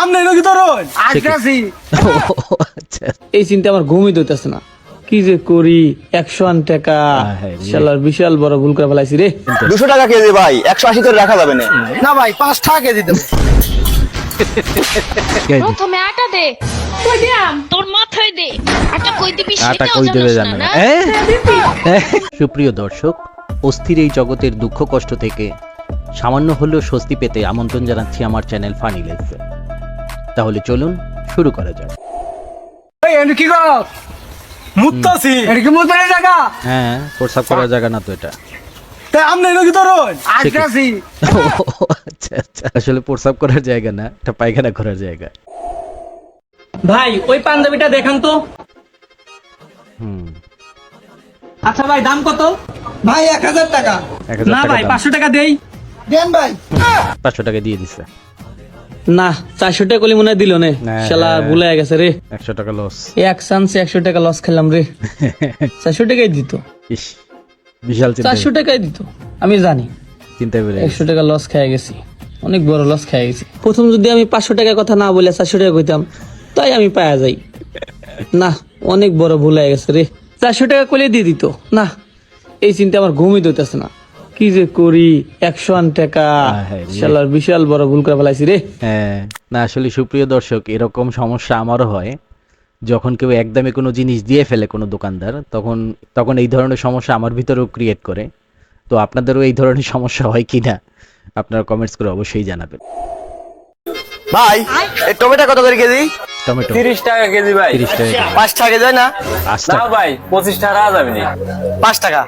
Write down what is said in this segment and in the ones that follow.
আমনে নাকি তোর আজকাছি আচ্ছা এই চিন্তা আমার ঘুমই দইতেছে না, কি যে করি। 100 টাকা শালার বিশাল বড় ভুল করে ফেলাইছি রে। 200 টাকা কেজি ভাই, 180 করে রাখা যাবে না। না ভাই 5 টাকা কেজি দেব। প্রথমে আটা দে, কই দিয়াম তোর মাথায় দে। আটা কই দিবি আটা সেটাও কই দেবে জানিস জানে না না। সুপ্রিয় দর্শক, অস্থির এই জগতের দুঃখ কষ্ট থেকে সামান্য হলেও স্বস্তি পেতে আমন্ত্রণ জানাচ্ছি আমার চ্যানেল ফানি লাইফে। তাহলে চলুন শুরু করা যাক। এই এনে কি কর? মুত্তাছি। এটা কি মুত্তার জায়গা? হ্যাঁ, প্রস্রাব করার জায়গা না তো এটা। তা আমনে নাকি তোর আজকাছি। আচ্ছা আচ্ছা, আসলে প্রস্রাব করার জায়গা না, এটা পায়খানা করার জায়গা। ভাই ওই পাঞ্জাবিটা দেখান তো। আচ্ছা ভাই দাম কত? ভাই 1000 টাকা। 1000 না টাকা ভাই দাম। 500 টাকা দেই। দেন ভাই। 500 টাকা দিয়ে দিছে। না 400 টাকা কলি মনে হয় দিল নে, না। শালা ভুলে গেছে রে। 100 টাকা লস। এক চান্সে 100 টাকা লস খেলাম রে। 400 টাকাই দিত, ইস, বিশাল চিন্তা। 400 টাকাই দিত, আমি জানি। চিন্তা করে 100 টাকা লস খেয়ে গেছি, অনেক বড় লস খেয়ে গেছি। প্রথম যদি আমি 500 টাকার কথা না বলে 400 টাকা কইতাম, তাই আমি পায়া যাই। না, অনেক বড় ভুল হয়ে গেছে রে। 400 টাকা কলে দিয়ে দিত না, এই চিন্তা আমার ঘুমই দইতেছে না, কি যে করি। 100 টাকা শালার বিশাল বড় ভুল করে ফেলাইছি রে। হ্যাঁ, না আসলে সুপ্রিয় দর্শক, এরকম সমস্যা আমারও হয়। যখন কেউ একদমে কোনো জিনিস দিয়ে ফেলে কোনো দোকানদার, তখন এই ধরনের সমস্যা আমার ভিতরেও ক্রিয়েট করে। তো আপনাদেরও এই ধরনের সমস্যা হয় কিনা আপনারা কমেন্টস করে অবশ্যই জানাবেন। ভাই এই টমেটো কত করে কেজি? টমেটো 30 টাকা কেজি ভাই। 30 টাকা কেজি। 5 টাকা কেজি হয় না? 5 না টাকা। ভাই 25 টাকা যাবে না। 5 টাকা।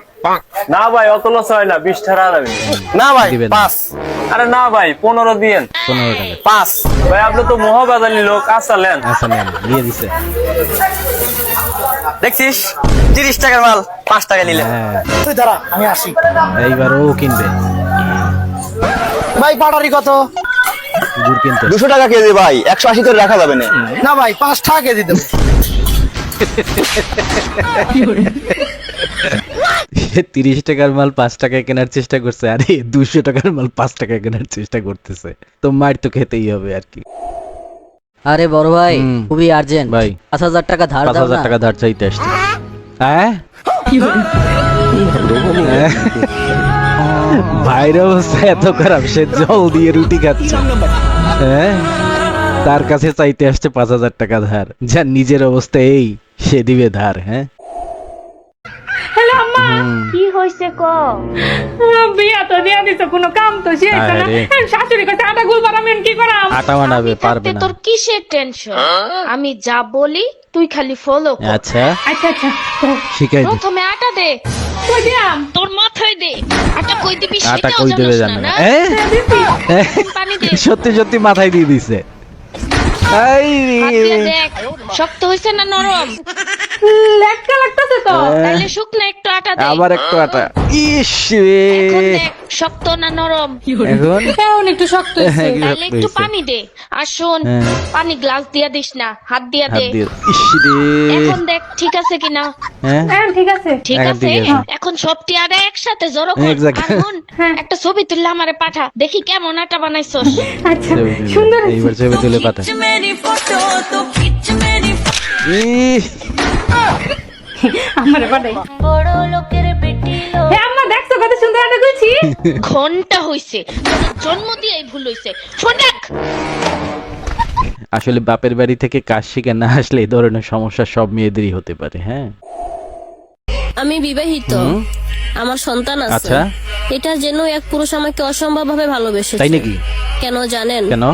না ভাই অত লস হয় না, 20 টাকা যাবে না। না ভাই দিবেন। 5। আরে না ভাই 15 দিয়েন। 15 টাকা। 5। ভাই আপনি তো মহাবাজারি লোক, আসলেন। আচ্ছা নেন, দিয়ে দিছে। দেখছিস 30 টাকার মাল 5 টাকা নিলে। হ্যাঁ, তুই দাঁড়া আমি আসি। এইবার ও কিনবে ভাই পাটারি কত? গুড় কিনতে। 200 টাকা কেজি ভাই, 180 করে রাখা যাবে না। না ভাই 5 টাকা কেজি দেব। 30 টাকার মাল 5 টাকায় কেনার চেষ্টা করছে, আরে 200 টাকার মাল 5 টাকায় কেনার চেষ্টা করতেছে। তো মার তো খেতেই হবে আর কি। আরে বড় ভাই, হুম। খুবই আর্জেন্ট ভাই 5000 টাকা ধার দাও 5000 না। টাকা ধার চাইতে আসছে। হ্যাঁ, ভাইয়ের অবস্থা এত খারাপ, সে জল দিয়ে রুটি খাচ্ছে। হ্যাঁ, তার কাছে চাইতে আসছে 5000 টাকা ধার, যার নিজের অবস্থা এই, সে দিবে ধার। হ্যাঁ, হ্যালো আম্মা, কি হইছে ক? বিয়া তো দিয়া দিছ, কোনো কাম তো শেষ না। আরে। শাশুড়ি কাছে আটা গুল বানাবেন কি করাম? আটা বানাবে পারবে না। তোর কিসের টেনশন? আমি যা বলি তুই খালি ফলো কর। আচ্ছা, আচ্ছা আচ্ছা, শিখাই দি। প্রথমে আটা দে, কই দিয়াম তোর মাথায় দে। আটা কই দিবি আটা সেটাও কই দেবে জানিস জানে না না। পানি দে, সত্যি সত্যি মাথায় দিয়ে দিছে। হাত দিয়ে দেখ শক্ত হইছে না নরম। লেটকা লাগতেছে তো, তাইলে শুকনো একটু আটা দে। আবার একটু আটা। ইস রে, এখন দেখ শক্ত না নরম। এখন এখন একটু শক্ত হইছে, হ্যাঁ, কি তাইলে শক্ত একটু হইছে? পানি দে। আর শোন, হ্যাঁ। পানি গ্লাস দিয়া দিস না, হাত দিয়া হাত দে। দিয়ে। ইস রে, এখন দেখ ঠিক আছে কিনা। হ্যাঁ ঠিক আছে, ঠিক এখন আছে। ঠিক আছে। এখন সবটি আটা একসাথে জড়ো কর। Exactly. আর হুন, একটা ছবি তুললে আমারে পাঠা, দেখি কেমন আটা বানাইছস। সুন্দর। এইবার ছবি তুলে পাঠা। ইস, আমারে পাঠাই। বড় লোকের বেটি লো। হে আম্মা দেখছো কত সুন্দর আটা কইছি? ঘন্টা হইছে, তোর জন্ম দিয়েই ভুল হইছে। শোন দেখ। আসলে বাপের বাড়ি থেকে কাজ শিখে না আসলে এই ধরনের সমস্যা সব মেয়েদেরই হতে পারে। হ্যাঁ, আমি বিবাহিত, আমার সন্তান আছে। আচ্ছা, এটা যেন এক পুরুষ আমাকে অসম্ভব ভাবে ভালোবেসেছে। তাই নাকি? কেন জানেন? কেন?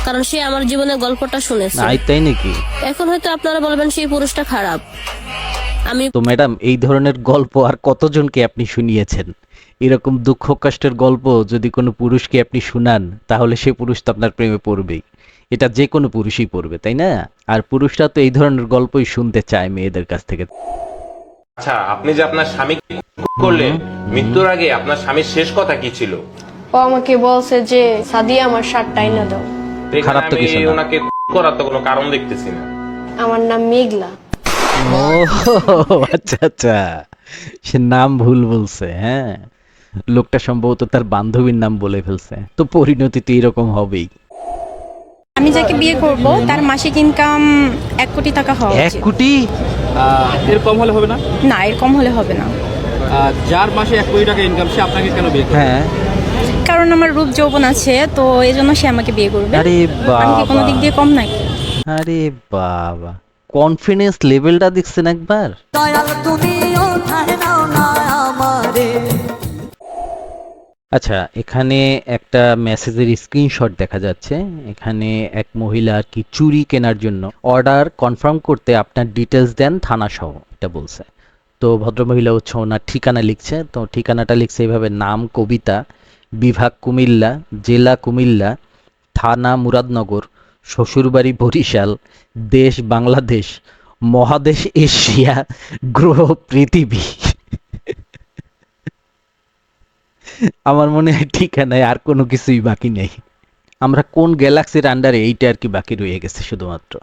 কারণ সে আমার জীবনের গল্পটা শুনেছে। নাই, তাই নাকি? এখন হয়তো আপনারা বলবেন সেই পুরুষটা খারাপ। আমি তো ম্যাডাম, এই ধরনের গল্প আর কতজনকে আপনি শুনিয়েছেন? এরকম দুঃখ কষ্টের গল্প যদি কোনো পুরুষকে আপনি শুনান, তাহলে সে পুরুষ তো আপনার প্রেমে পড়বেই। এটা যে কোনো পুরুষই পড়বে, তাই না? আর পুরুষরা তো এই ধরনের গল্পই শুনতে চায় মেয়েদের কাছ থেকে। আচ্ছা, আপনি যে আপনার স্বামী করলেন, মৃত্যুর আগে আপনার স্বামীর শেষ কথা কি ছিল? ও আমাকে বলছে যে সাদিয়া আমার শার্টটা আইনা দাও। তো এখানে খারাপ তো আমি কিছু না। ওনাকে করার তো কোনো কারণ দেখতেছি না। আমার নাম মেঘলা। ও আচ্ছা আচ্ছা, সে নাম ভুল বলছে। হ্যাঁ, লোকটা সম্ভবত তার বান্ধবীর নাম বলে ফেলছে। তো পরিণতি তো এরকম হবেই। আমি যাকে বিয়ে করব তার মাসিক ইনকাম 1 কোটি টাকা হওয়া 1 উচিত। কোটি? এর কম হলে হবে না? না, এর কম হলে হবে না। যার মাসে 1 কোটি টাকা ইনকাম সে আপনাকে কেন বিয়ে করবে? হ্যাঁ। কারণ আমার রূপ যৌবন আছে, তো এজন্য সে আমাকে বিয়ে করবে। আরে আমি কি কোনো বাবা, দিক দিয়ে কম নাকি? আরে বাবা, কনফিডেন্স লেভেলটা দেখছেন একবার? আচ্ছা, এখানে একটা মেসেজের স্ক্রিনশট দেখা যাচ্ছে। এখানে এক মহিলা আর কি চুড়ি কেনার জন্য অর্ডার কনফার্ম করতে আপনার ডিটেলস দেন থানা সহ, এটা বলছে। তো ভদ্রমহিলা হচ্ছে ওনার ঠিকানা লিখছে। তো ঠিকানাটা লিখছে এইভাবে: নাম কবিতা, বিভাগ কুমিল্লা, জেলা কুমিল্লা, থানা মুরাদনগর, শ্বশুরবাড়ি বরিশাল, দেশ বাংলাদেশ, মহাদেশ এশিয়া, গ্রহ পৃথিবী। আমার মনে হয় ঠিকানায় আর কোনো কিছুই বাকি নেই। আমরা কোন গ্যালাক্সির আন্ডারে, এইটা আর কি বাকি রয়ে গেছে শুধুমাত্র।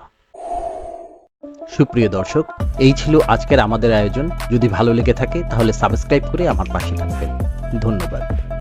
সুপ্রিয় দর্শক, এই ছিল আজকের আমাদের আয়োজন। যদি ভালো লেগে থাকে তাহলে সাবস্ক্রাইব করে আমার পাশে থাকবেন। ধন্যবাদ।